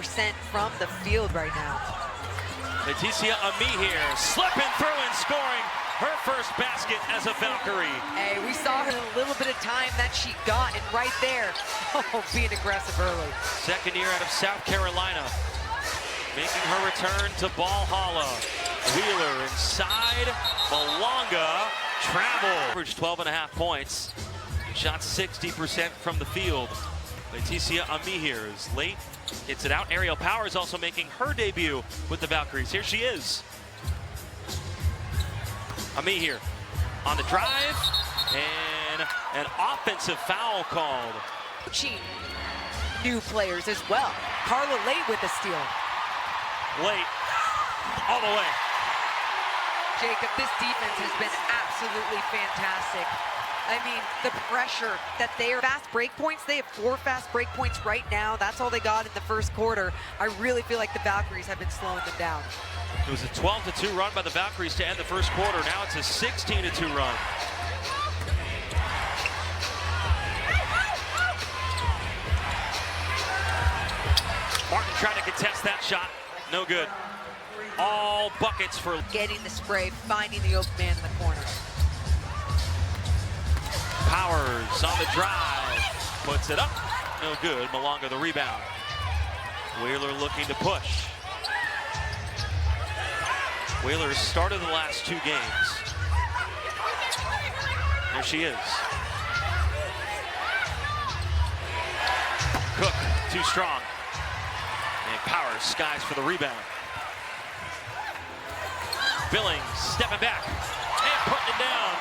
60% from the field right now. Leticia Ami here, slipping through and scoring her first basket as a Valkyrie. Hey, we saw her in a little bit of time that she got, and right there, being aggressive early. Second year out of South Carolina, making her return to Ball Hollow. Wheeler inside, Malonga, travel. Averaged 12.5 points, shot 60% from the field. Leticia Ami here is late, gets it out. Aerial Power is also making her debut with the Valkyries. Here she is. Ami here on the drive, and an offensive foul called. New players as well. Carla Late with the steal. Late, all the way. Jacob, this defense has been absolutely fantastic. I mean, the pressure that they are fast break points. They have 4 fast break points right now. That's all they got in the first quarter. I really feel like the Valkyries have been slowing them down. It was a 12-2 run by the Valkyries to end the first quarter. Now it's a 16-2 run. Martin trying to contest that shot. No good. All buckets for getting the spray, finding the open man in the corner. Powers on the drive, puts it up, no good. Malonga the rebound. Wheeler looking to push. Wheeler started the last 2 games. There she is. Cook, too strong. And Powers skies for the rebound. Billings stepping back and putting it down.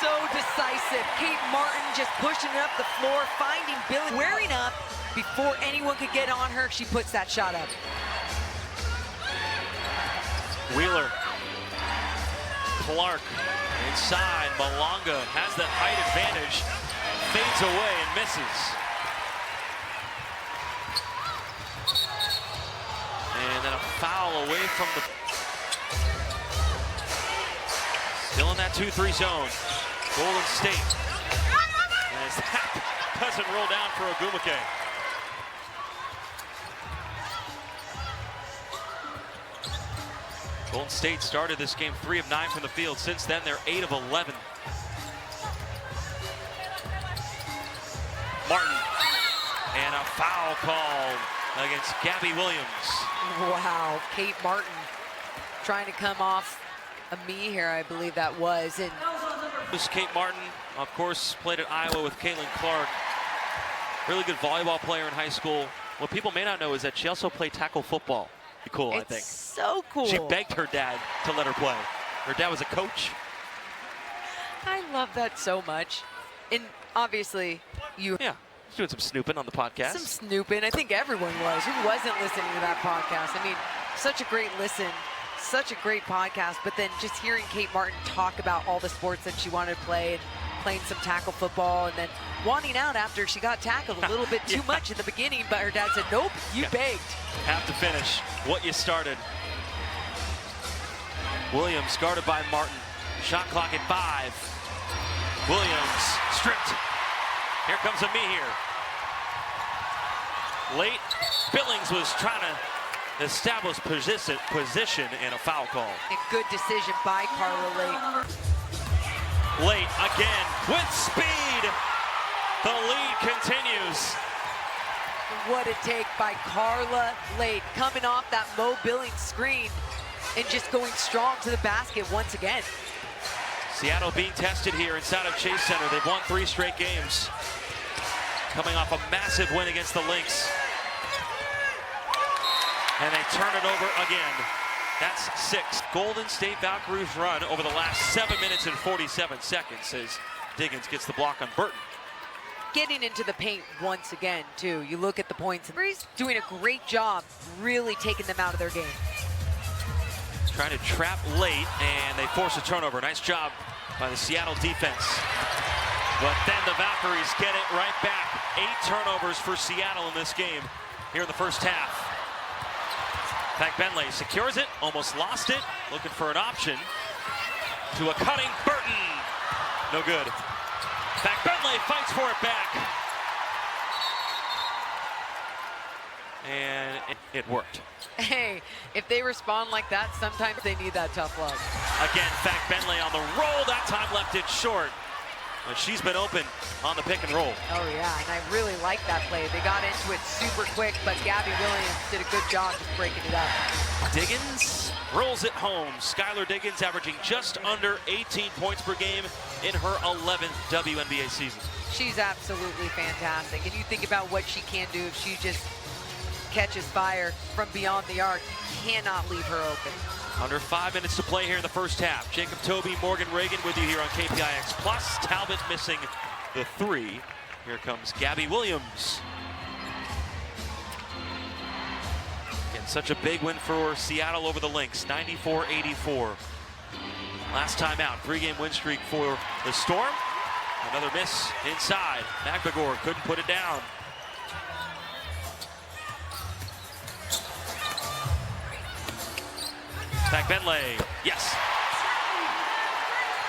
So decisive. Kate Martin just pushing it up the floor, finding Billings, wearing up before anyone could get on her. She puts that shot up. Wheeler, Clark inside. Malonga has that height advantage, fades away and misses. And then a foul away from the. Still in that 2-3 zone. Golden State. As that doesn't roll down for Ogumake. Golden State started this game 3 of 9 from the field. Since then, they're 8 of 11. Martin. And a foul called against Gabby Williams. Wow, Kate Martin trying to come off Ami here, I believe that was. And this Kate Martin, of course, played at Iowa with Caitlin Clark. Really good volleyball player in high school. What people may not know is that she also played tackle football. Cool, I think. So cool. She begged her dad to let her play. Her dad was a coach. I love that so much. And obviously, Yeah, she's doing some snooping on the podcast. Some snooping. I think everyone was. Who wasn't listening to that podcast? I mean, such a great listen. Such a great podcast, but then just hearing Kate Martin talk about all the sports that she wanted to play and playing some tackle football and then wanting out after she got tackled a little bit too much in the beginning, but her dad said, nope, you begged. Have to finish what you started. Williams guarded by Martin. Shot clock at 5. Williams stripped. Here comes Ami here. Late. Billings was trying to establish position and a foul call. A good decision by Carla Late. Late again with speed. The lead continues. What a take by Carla Late, coming off that Mo Billings screen and just going strong to the basket once again. Seattle being tested here inside of Chase Center. They've won 3 straight games. Coming off a massive win against the Lynx. And they turn it over again. That's 6. Golden State Valkyries run over the last 7 minutes and 47 seconds as Diggins gets the block on Burton. Getting into the paint once again, too. You look at the points. He's doing a great job really taking them out of their game. Trying to trap late, and they force a turnover. Nice job by the Seattle defense. But then the Valkyries get it right back. 8 turnovers for Seattle in this game here in the first half. In fact, Bentley secures it, almost lost it, looking for an option to a cutting Burton. No good. In fact, Bentley fights for it back. and it worked. Hey, if they respond like that, sometimes they need that tough love. Again, Benley on the roll. That time left it short. But she's been open on the pick and roll. Oh, yeah, and I really like that play. They got into it super quick, but Gabby Williams did a good job just breaking it up. Diggins rolls it home. Skylar Diggins averaging just under 18 points per game in her 11th WNBA season. She's absolutely fantastic. And you think about what she can do if she just catches fire from beyond the arc. You cannot leave her open. Under 5 minutes to play here in the first half. Jacob Toby, Morgan Reagan with you here on KPIX Plus. Talbot missing the 3. Here comes Gabby Williams. Again, such a big win for Seattle over the Lynx, 94-84. Last time out, 3-game win streak for the Storm. Another miss inside. Magbagor couldn't put it down. Benley, yes.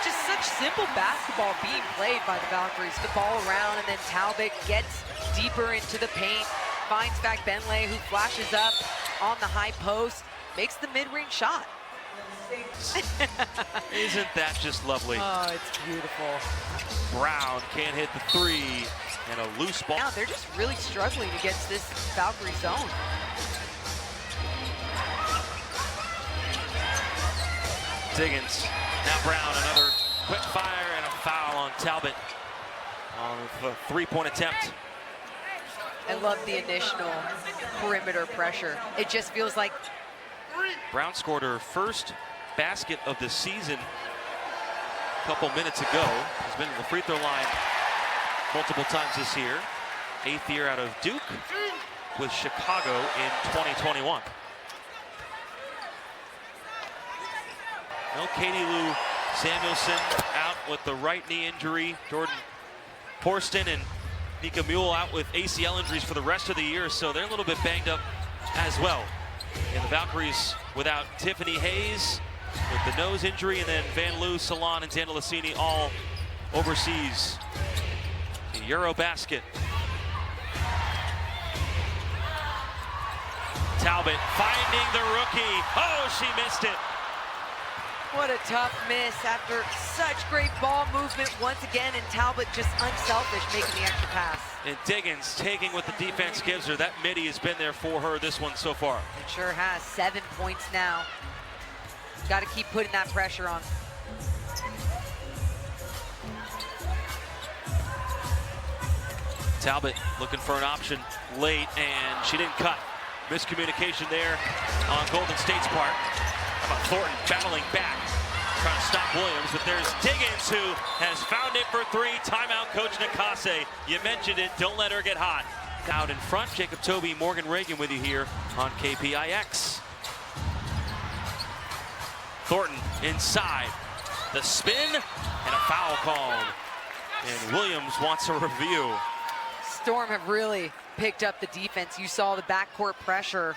Just such simple basketball being played by the Valkyries. The ball around, and then Talbot gets deeper into the paint, finds Benley, who flashes up on the high post, makes the mid-range shot. Isn't that just lovely? Oh, it's beautiful. Brown can't hit the 3, and a loose ball. Now they're just really struggling against this Valkyrie zone. Diggins, now Brown, another quick fire and a foul on Talbot on the 3-point attempt. I love the initial perimeter pressure. It just feels like Brown scored her first basket of the season a couple minutes ago. Has been to the free throw line multiple times this year. 8th year out of Duke with Chicago in 2021. No Katie Lou Samuelson out with the right knee injury. Jordan Porston and Nika Mule out with ACL injuries for the rest of the year, so they're a little bit banged up as well. And the Valkyries without Tiffany Hayes with the nose injury, and then Van Loo, Salon, and Zandalicini all overseas. The Eurobasket. Talbot finding the rookie. Oh, she missed it. what a tough miss after such great ball movement once again, and Talbot just unselfish making the extra pass. And Diggins taking what the defense gives her. That midi has been there for her this one so far. It sure has. 7 points now. Got to keep putting that pressure on. Talbot looking for an option late, and she didn't cut. Miscommunication there on Golden State's part. How about Thornton battling back, trying to stop Williams, but there's Diggins who has found it for three. Timeout, Coach Nakase. You mentioned it, don't let her get hot. Out in front, Jacob Toby, Morgan Reagan with you here on KPIX. Thornton inside, the spin, and a foul called. And Williams wants a review. Storm have really picked up the defense. You saw the backcourt pressure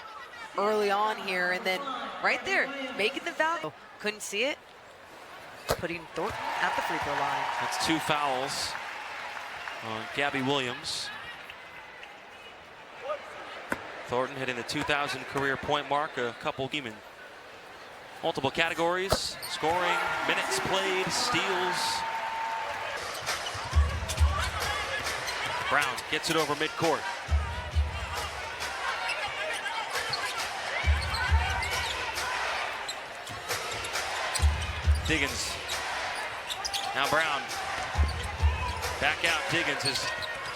early on here, and then right there, making the foul. Couldn't see it. Putting Thornton at the free throw line. That's 2 fouls on Gabby Williams. Thornton hitting the 2,000 career point mark, a couple in multiple categories: scoring, minutes played, steals. Brown gets it over midcourt. Diggins. Now Brown. Back out. Diggins has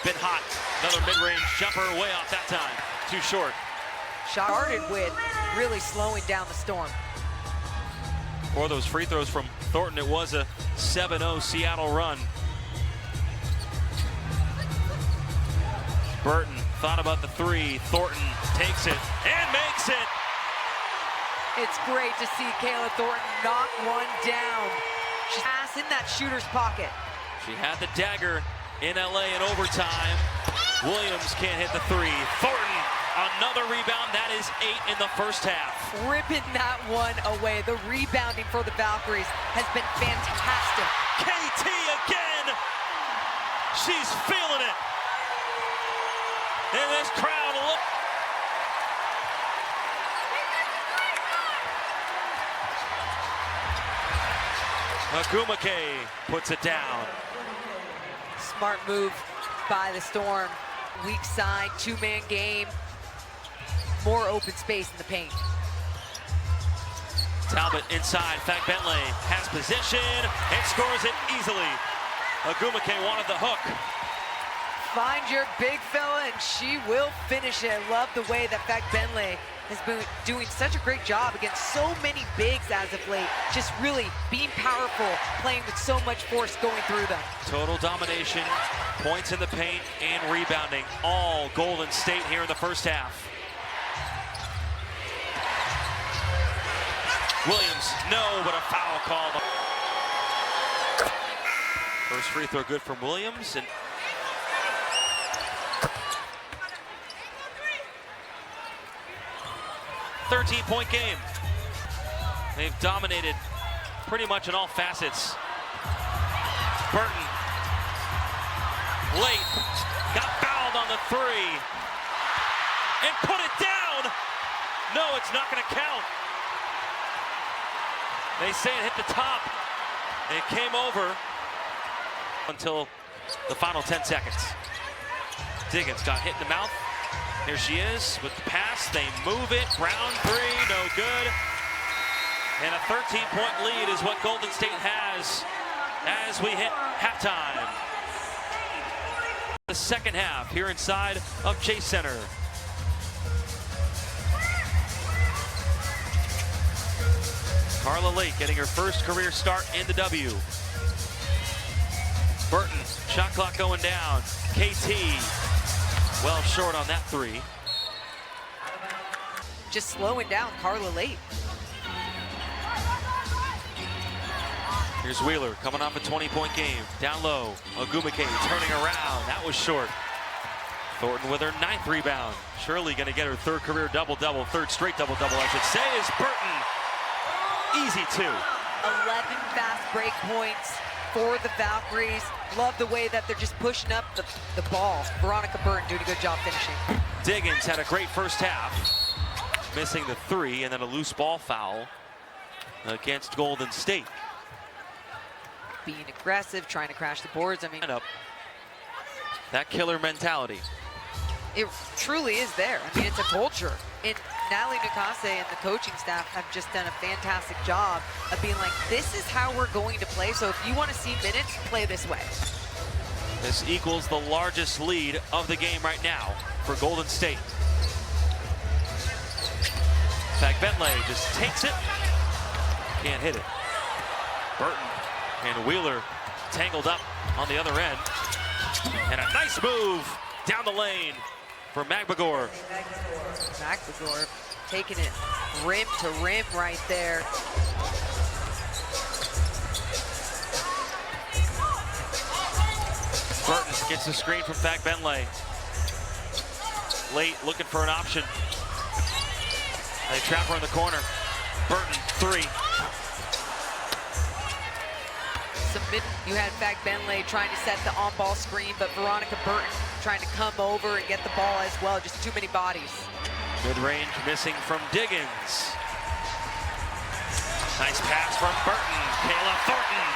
been hot. Another mid-range jumper, way off that time. Too short. Started with really slowing down the Storm. For those free throws from Thornton, it was a 7-0 Seattle run. Burton thought about the three. Thornton takes it and makes it. It's great to see Kayla Thornton knock one down. She's in that shooter's pocket. She had the dagger in LA in overtime. Williams can't hit the three. Thornton, another rebound. That is 8 in the first half. Ripping that one away. The rebounding for the Valkyries has been fantastic. KT again. She's feeling it. And this crowd, look. Agumake puts it down. Smart move by the Storm. Weak side, two-man game. More open space in the paint. Talbot inside. Fag Bentley has position and scores it easily. Agumake wanted the hook. Find your big fella and she will finish it. I love the way that Fag Bentley has been doing such a great job against so many bigs as of late. Just really being powerful, playing with so much force going through them. Total domination, points in the paint, and rebounding. All Golden State here in the first half. Williams, no, but a foul called. First free throw good from Williams. And 13-point game. They've dominated pretty much in all facets. Burton, late, got fouled on the three, and put it down. No, it's not going to count. They say it hit the top. It came over until the final 10 seconds. Diggins got hit in the mouth. Here she is with the pass. They move it. Brown three, no good. And a 13-point lead is what Golden State has as we hit halftime. The second half here inside of Chase Center. Carla Lake getting her first career start in the W. Burton, shot clock going down. KT, well short on that three. Just slowing down Carla Lake. Here's Wheeler coming off a 20-point game. Down low, Agumake turning around. That was short. Thornton with her 9th rebound. Shirley gonna get her 3rd career double-double, 3rd straight double-double, I should say, is Burton. Easy two. 11 fast break points for the Valkyries. Love the way that they're just pushing up the ball. Veronica Burton doing a good job finishing. Diggins had a great first half, missing the three, and then a loose ball foul against Golden State. Being aggressive, trying to crash the boards. I mean, that killer mentality. It truly is there. I mean, it's a culture. And Natalie Nakase and the coaching staff have just done a fantastic job of being like, this is how we're going to play. So if you want to see minutes, play this way. This equals the largest lead of the game right now for Golden State. Fag Bentley just takes it. Can't hit it. Burton and Wheeler tangled up on the other end. And a nice move down the lane for Magbagor. Magbagor taking it rim to rim right there. Burton gets the screen from Fag Bentley. Late looking for an option. They trap her in the corner. Burton, three. You had Fag Bentley trying to set the on-ball screen, but Veronica Burton trying to come over and get the ball as well. Just too many bodies. Mid-range missing from Diggins. Nice pass from Burton. Kayla Thornton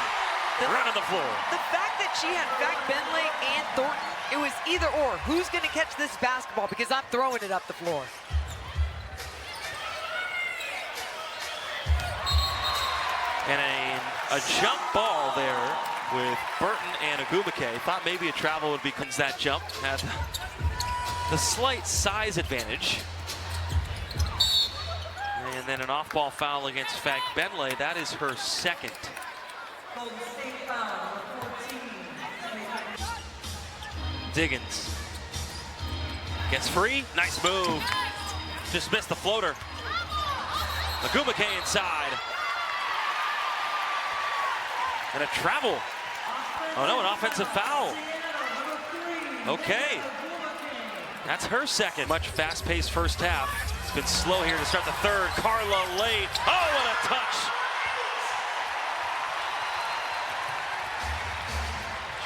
running the floor. The fact that she had Fag Bentley and Thornton, it was either or. Who's going to catch this basketball? Because I'm throwing it up the floor. And a jump ball there with Burton and Agumake. Thought maybe a travel would be that jump. Had the slight size advantage. And then an off-ball foul against Fag Bentley. That is her 2nd. Diggins gets free. Nice move. Just missed the floater. Agumake inside. And a travel. Oh no, an offensive foul. Okay. That's her 2nd. Much fast-paced first half. It's been slow here to start the 3rd. Carla late. Oh, what a touch.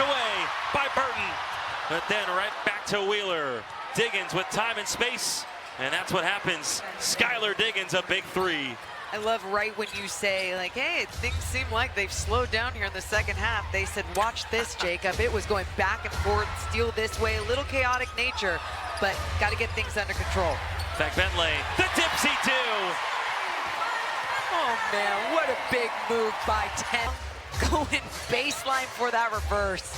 Away by Burton. But then right back to Wheeler. Diggins with time and space. And that's what happens. Skylar Diggins, a big three. I love right when you say, like, hey, things seem like they've slowed down here in the second half. They said, watch this, Jacob. It was going back and forth, steal this way, a little chaotic nature, but got to get things under control. Bentley, the dipsy two. Oh, man, what a big move by 10. Going baseline for that reverse.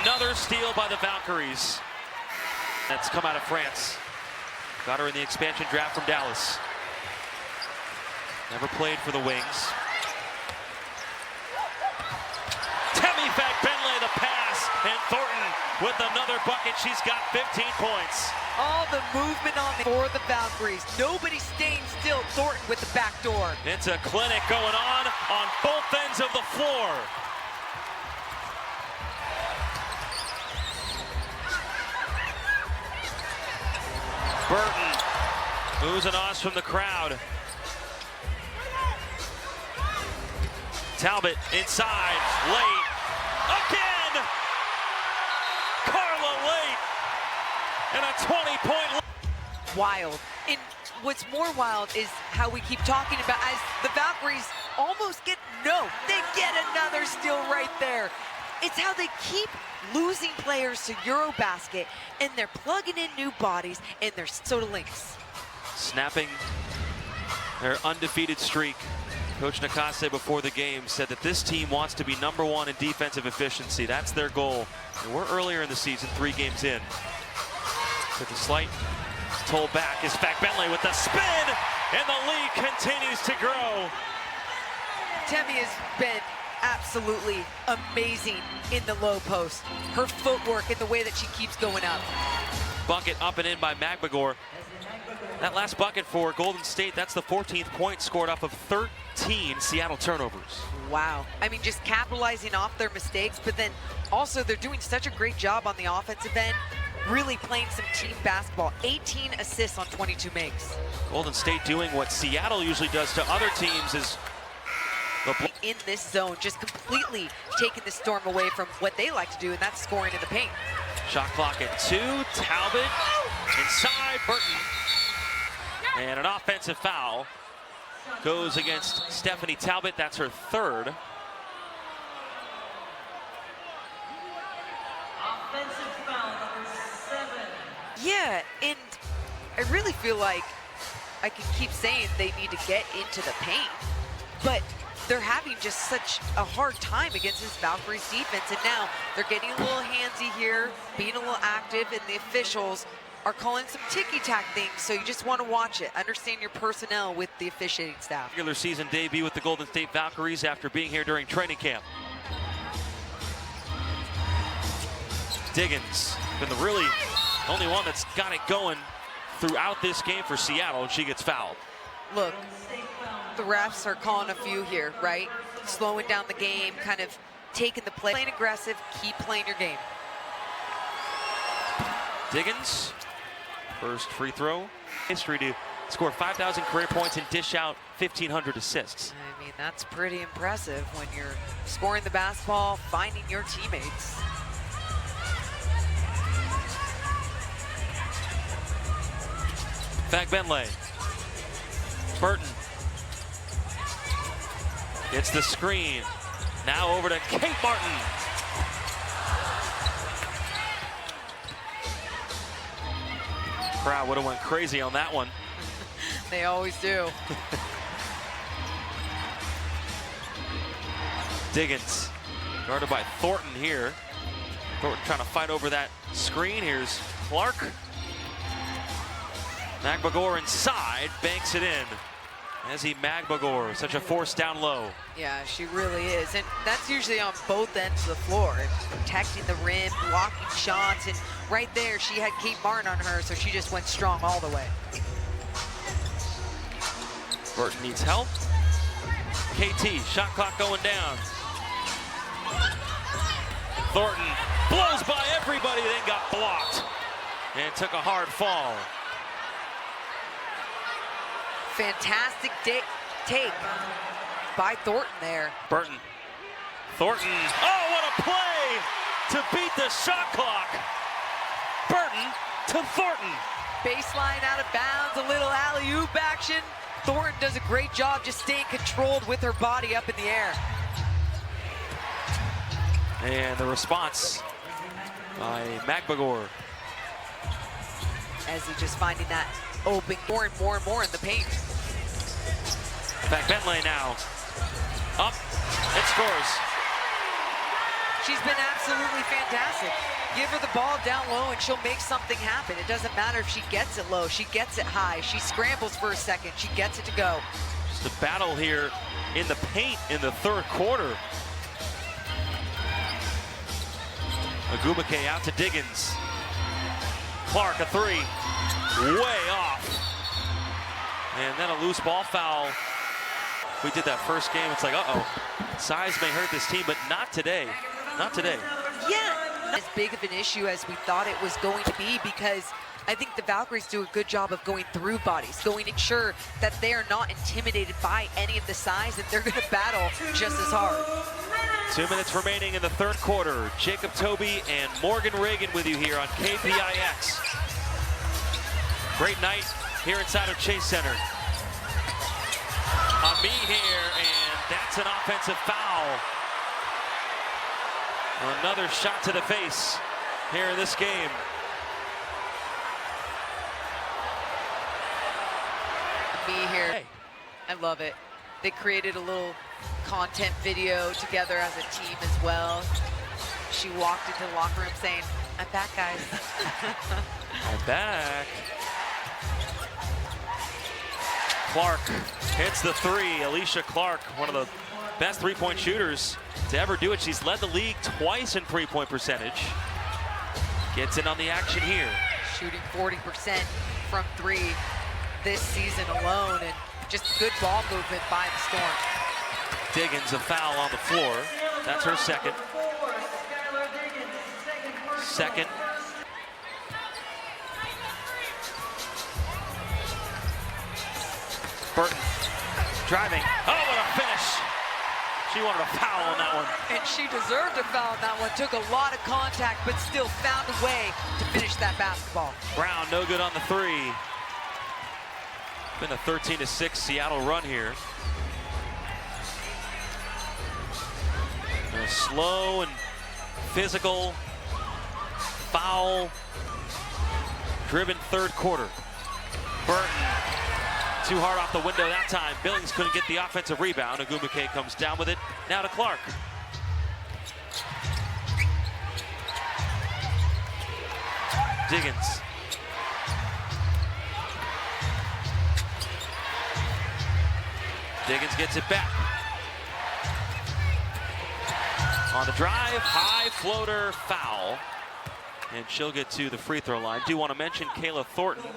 Another steal by the Valkyries. That's come out of France. Got her in the expansion draft from Dallas. Never played for the Wings. Tammy Bentley, the pass, and Thornton with another bucket. She's got 15 points. All the movement for the Valkyries. Nobody staying still. Thornton with the back door. It's a clinic going on both ends of the floor. Burton moves an os from the crowd. Talbot inside, late, again! Carla late, and a 20-point. Wild. And what's more wild is how we keep talking about as the Valkyries almost get, they get another steal right there. It's how they keep losing players to Eurobasket, and they're plugging in new bodies, and they're Soda Lynx. Snapping their undefeated streak. Coach Nakase before the game said that this team wants to be #1 in defensive efficiency. That's their goal. And we're earlier in the season, 3 games in. With a slight toll back is Bentley with the spin, and the lead continues to grow. Tammy has been absolutely amazing in the low post. Her footwork and the way that she keeps going up. Bucket up and in by Magbagor. That last bucket for Golden State, that's the 14th point scored off of 13 Seattle turnovers. Wow. I mean, just capitalizing off their mistakes, but then also they're doing such a great job on the offensive end, really playing some team basketball. 18 assists on 22 makes. Golden State doing what Seattle usually does to other teams is in this zone, just completely taking the Storm away from what they like to do, and that's scoring in the paint. Shot clock at 2. Talbot inside Burton. And an offensive foul goes against Stephanie Talbot. That's her 3rd. Offensive foul number 7. Yeah, and I really feel like I can keep saying they need to get into the paint, but they're having just such a hard time against this Valkyries defense, and now they're getting a little handsy here, being a little active, and the officials are calling some ticky-tack things, so you just want to watch it. Understand your personnel with the officiating staff. Regular season debut with the Golden State Valkyries after being here during training camp. Diggins, been the really only one that's got it going throughout this game for Seattle, and she gets fouled. Look, the refs are calling a few here, right? Slowing down the game, kind of taking the play. Playing aggressive, keep playing your game. Diggins, first free throw. History to score 5,000 career points and dish out 1,500 assists. I mean, that's pretty impressive when you're scoring the basketball, finding your teammates. Bentley. Burton. It's the screen. Now over to Kate Martin. Crowd would have went crazy on that one. They always do. Diggins, guarded by Thornton here. Thornton trying to fight over that screen. Here's Clark. Magbagor inside, banks it in. Ezzie Magbagor, such a force down low. Yeah, she really is. And that's usually on both ends of the floor. Protecting the rim, blocking shots, and right there she had Kate Martin on her, so she just went strong all the way. Burton needs help. KT, shot clock going down. Thornton blows by everybody, then got blocked. And took a hard fall. Fantastic take by Thornton there. Burton. Thornton. Oh, what a play to beat the shot clock. Burton to Thornton. baseline out of bounds, a little alley-oop action. Thornton does a great job just staying controlled with her body up in the air. And the response by Magbagor. As he just finding that open more and more in the paint. Back Bentley now. Up, it scores. She's been absolutely fantastic. Give her the ball down low and she'll make something happen. It doesn't matter if she gets it low, she gets it high. She scrambles for a second, she gets it to go. Just a battle here in the paint in the third quarter. Agumake out to Diggins. Clark, a three, way off. And then a loose ball foul. We did that first game, it's like, uh-oh. Size may hurt this team, but not today. Not today. Yeah, as big of an issue as we thought it was going to be, because I think the Valkyries do a good job of going through bodies, going to ensure that they are not intimidated by any of the size, and they're going to battle just as hard. 2 minutes remaining in the third quarter. Jacob Toby and Morgan Reagan with you here on KPIX. Great night here inside of Chase Center. On me here, and that's an offensive foul. Another shot to the face here in this game. Me here, hey. I love it. They created a little content video together as a team as well. She walked into the locker room saying, "I'm back, guys." I'm back. Clark hits the three. Alicia Clark, one of the best three-point shooters to ever do it. She's led the league twice in three-point percentage. Gets in on the action here. Shooting 40% from three this season alone, and just good ball movement by the Storm. Diggins, a foul on the floor. That's her second. Second. Burton driving. Oh, what a finish. She wanted a foul on that one. And she deserved a foul on that one. Took a lot of contact, but still found a way to finish that basketball. Brown, no good on the three. Been a 13-6 Seattle run here. A slow and physical, foul-driven third quarter. Burton. Too hard off the window that time. Billings couldn't get the offensive rebound. Agumake comes down with it. Now to Clark. Diggins. Diggins gets it back. On the drive, high floater, foul. And she'll get to the free throw line. Do want to mention Kayla Thornton.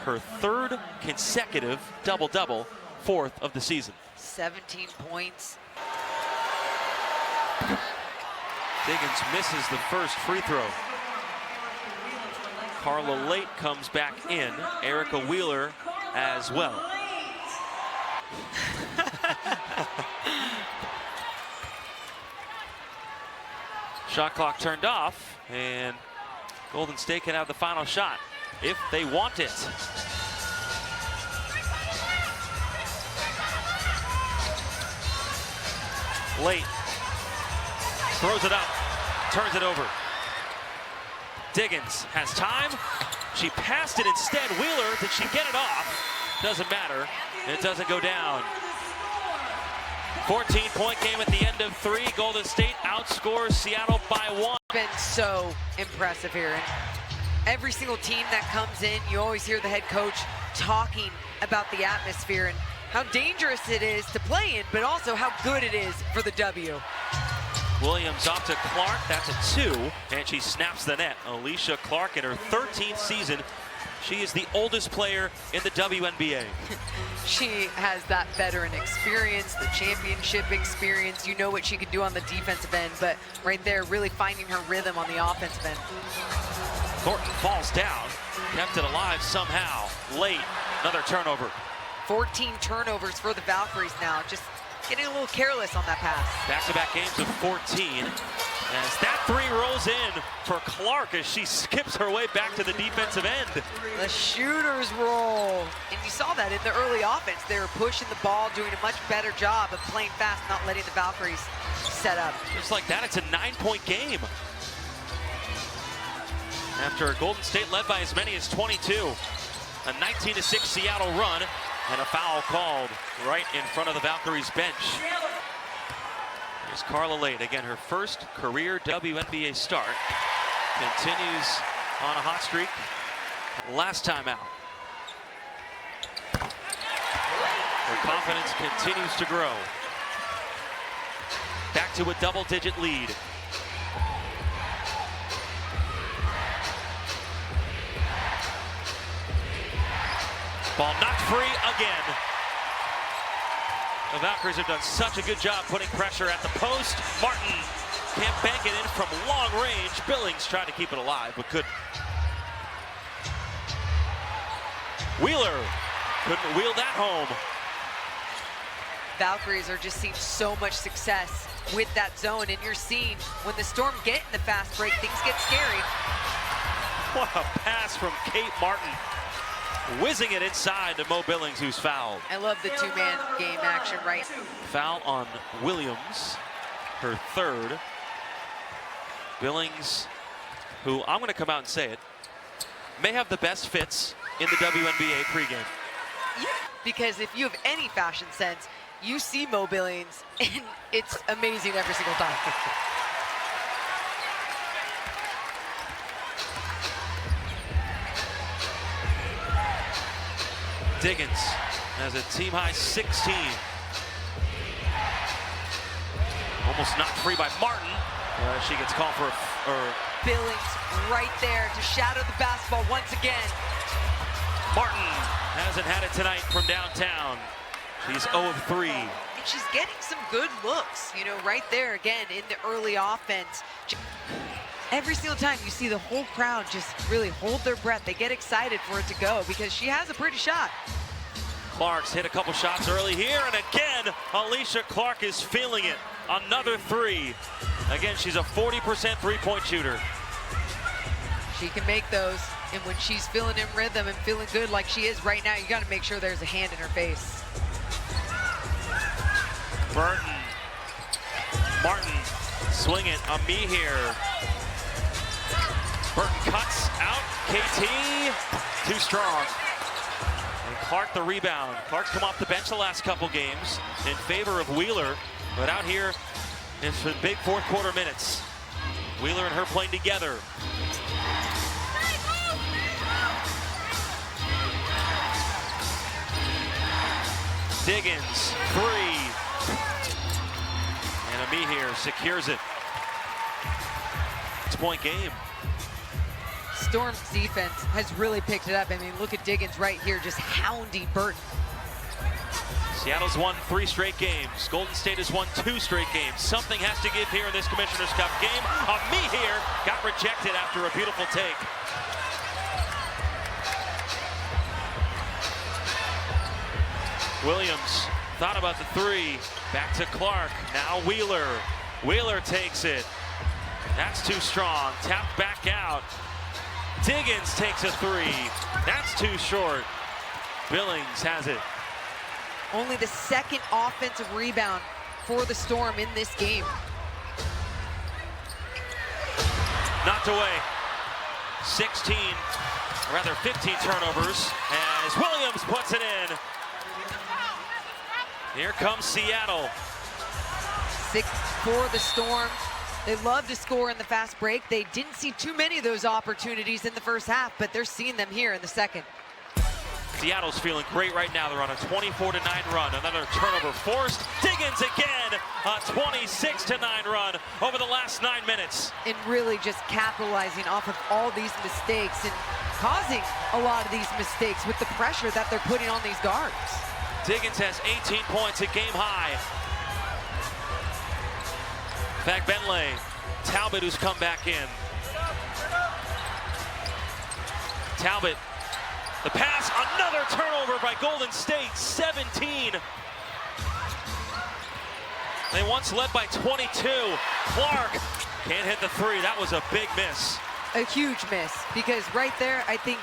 Her third consecutive double-double, fourth of the season. 17 points. Diggins misses the first free throw. Carla Late comes back in. Erica Wheeler as well. Shot clock turned off, and Golden State can have the final shot if they want it. Late throws it up, turns it over. Diggins has time. She passed it instead. Wheeler, did she get it off? Doesn't matter. It doesn't go down. 14-point game at the end of three. Golden State outscores Seattle by 1. Been so impressive here. And every single team that comes in, you always hear the head coach talking about the atmosphere and how dangerous it is to play in, but also how good it is for the W. Williams off to Clark, that's a 2, and she snaps the net. Alicia Clark in her 13th season. She is the oldest player in the WNBA. She has that veteran experience, the championship experience. You know what she can do on the defensive end, but right there, really finding her rhythm on the offensive end. Thornton falls down, kept it alive somehow. Late, another turnover. 14 turnovers for the Valkyries now, just getting a little careless on that pass. Back-to-back games of 14. As that three rolls in for Clark as she skips her way back to the defensive end. The shooter's roll. And you saw that in the early offense. They were pushing the ball, doing a much better job of playing fast, not letting the Valkyries set up. Just like that, it's a 9-point game. After Golden State led by as many as 22. A 19-6 Seattle run and a foul called right in front of the Valkyries bench. Here's Carla Lade, again, her first career WNBA start. Continues on a hot streak. Last time out. Her confidence continues to grow. Back to a double-digit lead. Ball knocked free again. The Valkyries have done such a good job putting pressure at the post. Martin can't bank it in from long range. Billings tried to keep it alive, but couldn't. Wheeler couldn't wheel that home. Valkyries are just seeing so much success with that zone, and you're seeing when the Storm get in the fast break, things get scary. What a pass from Kate Martin. Whizzing it inside to Mo Billings, who's fouled. I love the two-man game action, right? Foul on Williams, her third. Billings, who I'm going to come out and say it, may have the best fits in the WNBA pregame. Yeah, because if you have any fashion sense, you see Mo Billings, and it's amazing every single time. Diggins has a team-high 16. Almost knocked free by Martin. She gets called for Billings right there to shadow the basketball once again. Martin hasn't had it tonight from downtown. She's 0 of 3. And she's getting some good looks, you know, right there again in the early offense. Every single time you see the whole crowd just really hold their breath. They get excited for it to go because she has a pretty shot. Clark's hit a couple shots early here, and again, Alicia Clark is feeling it. Another three. Again, she's a 40% three-point shooter. She can make those, and when she's feeling in rhythm and feeling good like she is right now, you got to make sure there's a hand in her face. Burton. Martin, swing it. Ami here. Burton cuts out. KT, too strong. And Clark the rebound. Clark's come off the bench the last couple games in favor of Wheeler, but out here in some big fourth quarter minutes. Wheeler and her playing together. Diggins, three. And Ami here secures it. 6-point game. Storm's defense has really picked it up. I mean, look at Diggins right here, just hounding Burton. Seattle's won 3 straight games. Golden State has won 2 straight games. Something has to give here in this Commissioner's Cup game. Ami here got rejected after a beautiful take. Williams thought about the three. Back to Clark. Now Wheeler. Wheeler takes it. That's too strong. Tapped back out. Diggins takes a three. That's too short. Billings has it. Only the second offensive rebound for the Storm in this game. Knocked away. 15 turnovers as Williams puts it in. Here comes Seattle. 6 for the Storm. They love to score in the fast break. They didn't see too many of those opportunities in the first half, but they're seeing them here in the second. Seattle's feeling great right now. They're on a 24-9 run. Another turnover forced. Diggins again, a 26-9 run over the last 9 minutes. And really just capitalizing off of all these mistakes and causing a lot of these mistakes with the pressure that they're putting on these guards. Diggins has 18 points, a game high. In fact, Bentley, Talbot, who's come back in. Talbot, the pass, another turnover by Golden State, 17. They once led by 22. Clark Can't hit the three. That was a big miss. A huge miss, because right there, I think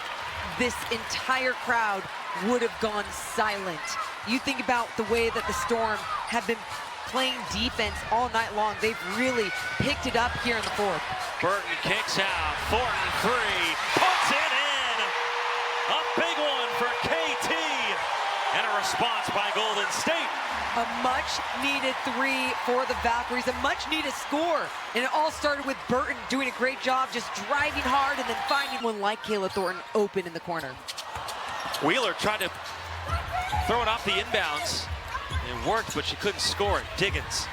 this entire crowd would have gone silent. You think about the way that the Storm have been playing defense all night long. They've really picked it up here in the fourth. Burton kicks out. Thornton three. Puts it in. A big one for KT. And a response by Golden State. A much-needed three for the Valkyries, a much-needed score. And it all started with Burton doing a great job, just driving hard and then finding one like Kayla Thornton open in the corner. Wheeler tried to throw it off the inbounds. It worked, but she couldn't score it. Diggins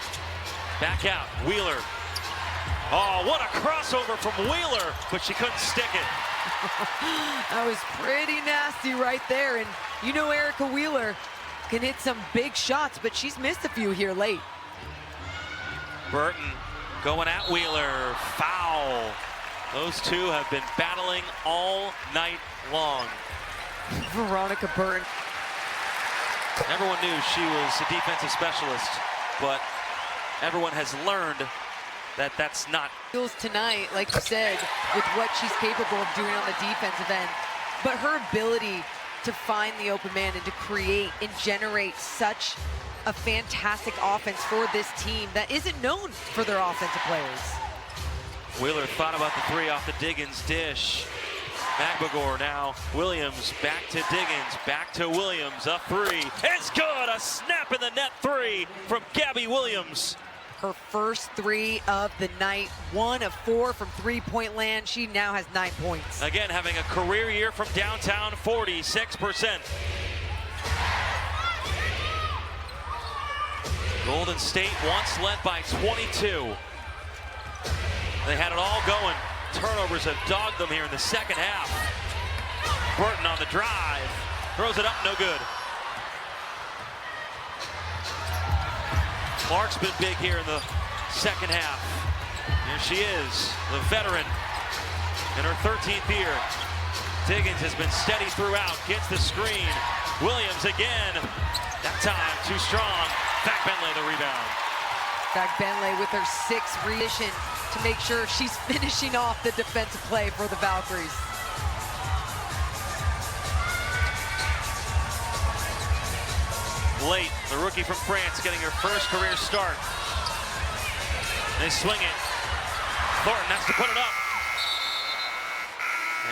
back out. Wheeler. Oh, what a crossover from Wheeler, but she couldn't stick it. That was pretty nasty right there. And you know Erica Wheeler can hit some big shots, but she's missed a few here late. Burton going at Wheeler. Foul. Those two have been battling all night long. Veronica Burton. Everyone knew she was a defensive specialist, but everyone has learned that that's not. Tonight, like you said, with what she's capable of doing on the defensive end, but her ability to find the open man and to create and generate such a fantastic offense for this team that isn't known for their offensive players. Wheeler thought about the three off the Diggins dish. Magbagor now. Williams back to Diggins, back to Williams. A three. It's good. A snap in the net three from Gabby Williams. Her first three of the night, 1 of 4 from three-point land. She now has 9 points. Again, having a career year from downtown, 46%. Golden State once led by 22. They had it all going. Turnovers have dogged them here in the second half. Burton on the drive. Throws it up, no good. Clark's been big here in the second half. Here she is, the veteran in her 13th year. Diggins has been steady throughout, gets the screen. Williams again. That time, too strong. Back Bentley the rebound. Back Bentley with her 6th revision to make sure she's finishing off the defensive play for the Valkyries. Late, the rookie from France getting her first career start. They swing it. Thornton has to put it up.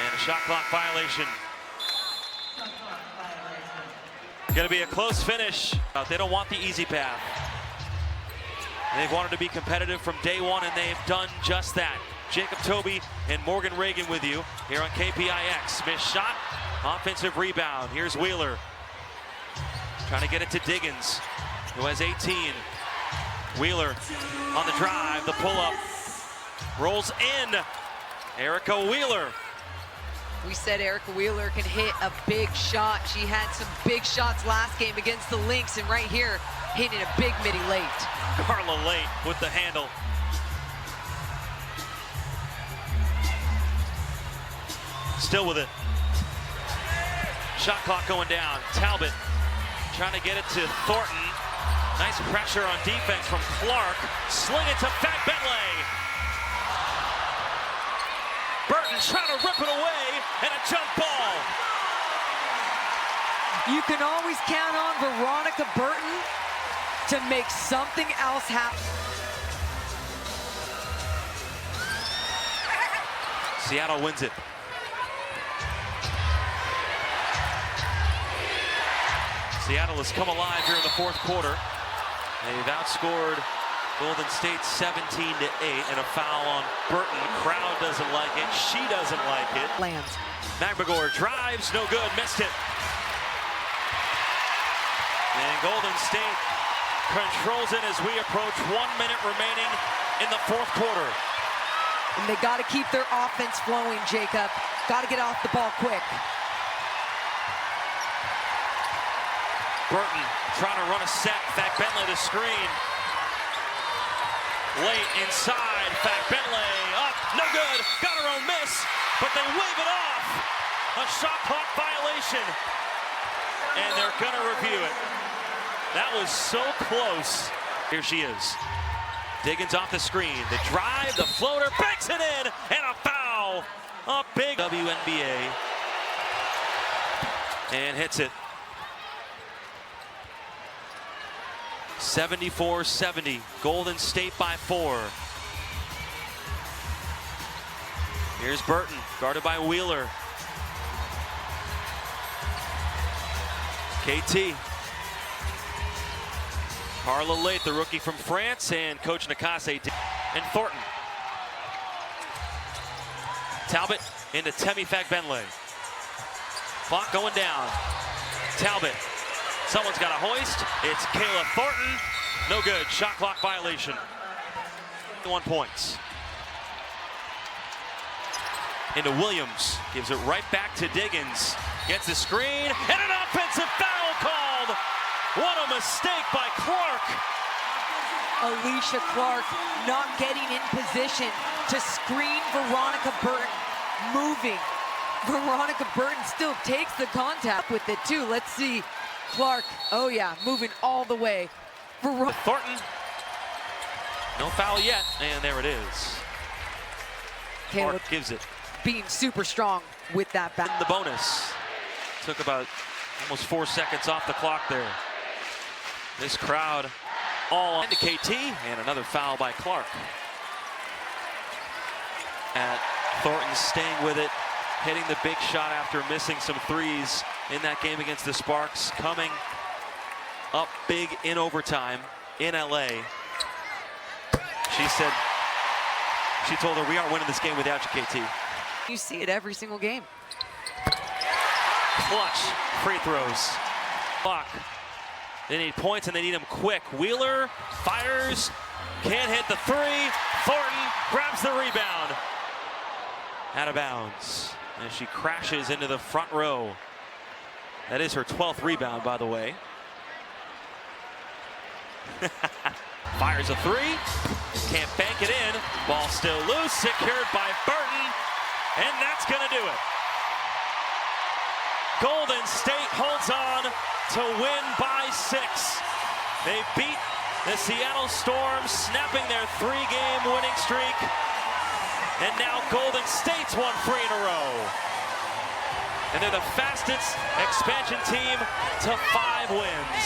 And a shot clock violation. Going to be a close finish. They don't want the easy path. They've wanted to be competitive from day one, and they've done just that. Jacob Toby and Morgan Reagan with you here on KPIX. Missed shot, offensive rebound. Here's Wheeler. Trying to get it to Diggins, who has 18. Wheeler on the drive, the pull-up. Rolls in. Erica Wheeler. We said Erica Wheeler can hit a big shot. She had some big shots last game against the Lynx, and right here, hitting a big midi late. Carla late with the handle. Still with it. Shot clock going down. Talbot trying to get it to Thornton. Nice pressure on defense from Clark. Sling it to Fat Bentley. Burton trying to rip it away, and a jump ball. You can always count on Veronica Burton to make something else happen. Seattle wins it. Seattle has come alive here in the fourth quarter. They've outscored Golden State 17-8, and a foul on Burton. Crowd doesn't like it. She doesn't like it. Lands. Magbagor drives, no good, missed it. And Golden State controls it as we approach 1 minute remaining in the fourth quarter. And they got to keep their offense flowing, Jacob. Got to get off the ball quick. Burton trying to run a set. Fat Bentley the screen. Late inside. Fat Bentley up. No good. Got her own miss. But they wave it off. A shot clock violation. And they're going to review it. That was so close. Here she is. Diggins off the screen. The drive, the floater, banks it in, and a foul. A big WNBA. And hits it. 74-70. Golden State by 4. Here's Burton, guarded by Wheeler. KT. Carla Late, the rookie from France, and Coach Nakase and Thornton. Talbot into Temi Fagbenle. Clock going down. Talbot. Someone's got a hoist. It's Kayla Thornton. No good. Shot clock violation. 1 points. Into Williams. Gives it right back to Diggins. Gets the screen. And an offensive foul called. What a mistake by Clark. Alicia Clark not getting in position to screen Veronica Burton. Moving. Veronica Burton still takes the contact with it too. Let's see. Clark, oh yeah, moving all the way. Thornton. No foul yet, and there it is. Clark gives it. Being super strong with that back. The bonus. Took about almost 4 seconds off the clock there. This crowd all on to KT, and another foul by Clark. And Thornton staying with it, hitting the big shot after missing some threes in that game against the Sparks, coming up big in overtime in LA. She said, she told her, we aren't winning this game without you, KT. You see it every single game. Clutch free throws. Clock. They need points and they need them quick. Wheeler fires, can't hit the three. Thornton grabs the rebound. Out of bounds as she crashes into the front row. That is her 12th rebound, by the way. Fires a three, can't bank it in. Ball still loose, secured by Burton, and that's gonna do it. Golden State holds on to win by 6. They beat the Seattle Storm, snapping their 3-game winning streak. And now Golden State's won 3 in a row. And they're the fastest expansion team to 5 wins.